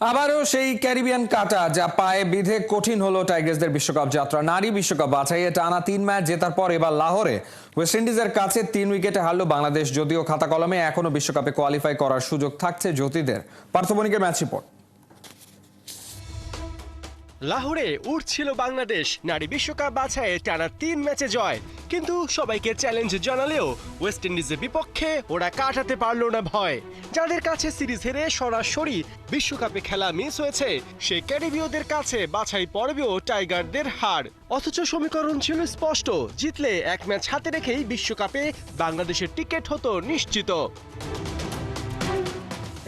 আবারও সেই ক্যারিবিয়ান কাটা যা পায়ে বিধে কঠিন হলো টাইগার্সদের বিশ্বকাপ যাত্রা। নারী বিশ্বকাপ বাছাইয়ে টানা 3 ম্যাচ জেতার পর এবার লাহোরে ওয়েস্ট ইন্ডিজের কাছে 3 উইকেটে হারল বাংলাদেশ। যদিও খাতা কলমে এখনো বিশ্বকাপে কোয়ালিফাই করার সুযোগ থাকছে জ্যোতিদের। পার্থবণিকের ম্যাচ রিপোর্ট। লাহোরে উঠছিল বাংলাদেশ নারী বিশ্বকাপ বাছাইয়ে টানা 3 ম্যাচে জয়, কিন্তু সবাইকে চ্যালেঞ্জ জানালেও ওয়েস্ট ইন্ডিজের বিপক্ষে ওরা কাটাতে পারল না ভয়। যাদের কাছে সিরিজ হেরে সরাসরি বিশ্বকাপে খেলা মিস হয়েছে, সেই ক্যারিবীয়দের কাছে বাছাই পর্বেও টাইগারদের হার। অথচ সমীকরণ ছিল স্পষ্ট, জিতলে এক ম্যাচ হাতে রেখেই বিশ্বকাপে বাংলাদেশের টিকিট হতো নিশ্চিত।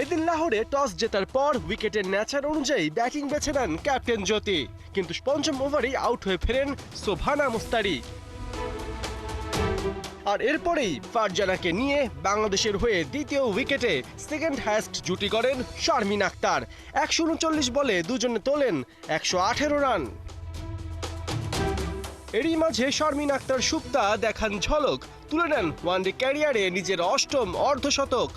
এদিন লাহোরে টস জেতার পর উইকেটের ন্যাচার অনুযায়ী ব্যাটিং বেছে নেন ক্যাপ্টেন জ্যোতি, কিন্তু পঞ্চম ওভারেই আউট হয়ে ফেরেন সোভানা মুস্তারি। আর এরপরেই ফারজানাকে নিয়ে বাংলাদেশের হয়ে দ্বিতীয় উইকেটে সেকেন্ড হাইয়েস্ট জুটি করেন শারমিন আক্তার। 139 বলে দুজনে তোলেন 118 রান। এরই মাঝে শারমিন আক্তার সুপ্তা দেখান ঝলক, তুলে নেন ওয়ানডে ক্যারিয়ারে নিজের অষ্টম অর্ধশতক।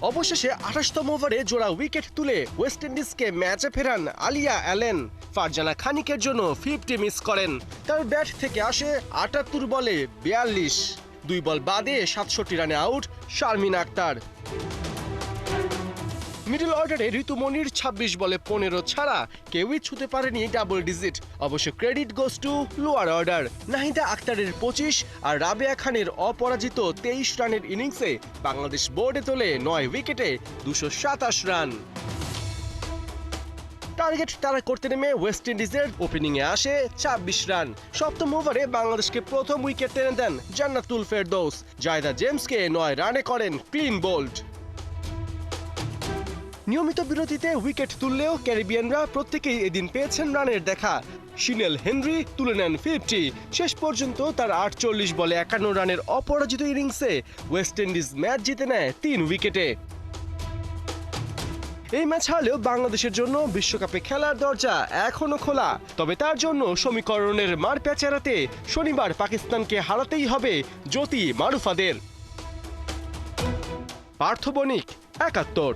অবশেষে 28তম ওভারে জোড়া উইকেট তুলে ওয়েস্ট ইন্ডিজকে ম্যাচে ফেরান আলিয়া অ্যালেন। ফারজানা খানিকের জন্য 50 মিস করেন। তার ব্যাট থেকে আসে 78 বলে 42, 2 বল বাদে 67 রানে আউট শারমিন আক্তার। মিডল অর্ডারে ঋতুমনির 26 বলে 15 ছাড়া কেউই ছুঁতে পারেনি ডাবল ডিজিট। অবশ্য credit goes to lower order. Nahida আক্তারের 25 আর রাবেয়া খানের অপরাজিত 23 রানের ইনিংসে বাংলাদেশ বোর্ডে তোলে 9 উইকেটে 227 রান। টার্গেট তারা করতে নেমে ওয়েস্ট ইন্ডিজের ওপেনিংয়ে আসে 26 রান। সপ্তম ওভারে বাংলাদেশকে প্রথম উইকেট টেনে দেন জান্নাতুল ফেরদৌস। জায়দা জেমসকে 9 রানে করেন ক্লিন বোল্ড। নিয়মিত বিরতিতে উইকেট তুললেও ক্যারিবিয়ানরা প্রত্যেকেই এদিন পেয়েছেন রানের দেখা। শিনেল হেনরি তুলে নেন 50। শেষ পর্যন্ত তার 48 বলে 51 রানের অপরাজিত ইনিংসে ওয়েস্ট ইন্ডিজ ম্যাচ জিতে নেয় 3 উইকেটে। এই ম্যাচ হারলেও বাংলাদেশের জন্য বিশ্বকাপে খেলার দরজা এখনো খোলা। তবে তার জন্য সমীকরণের মারপ্যাচ এড়াতে শনিবার পাকিস্তানকে হারাতেই হবে জ্যোতি মারুফাদের। পার্থ বণিক, 71।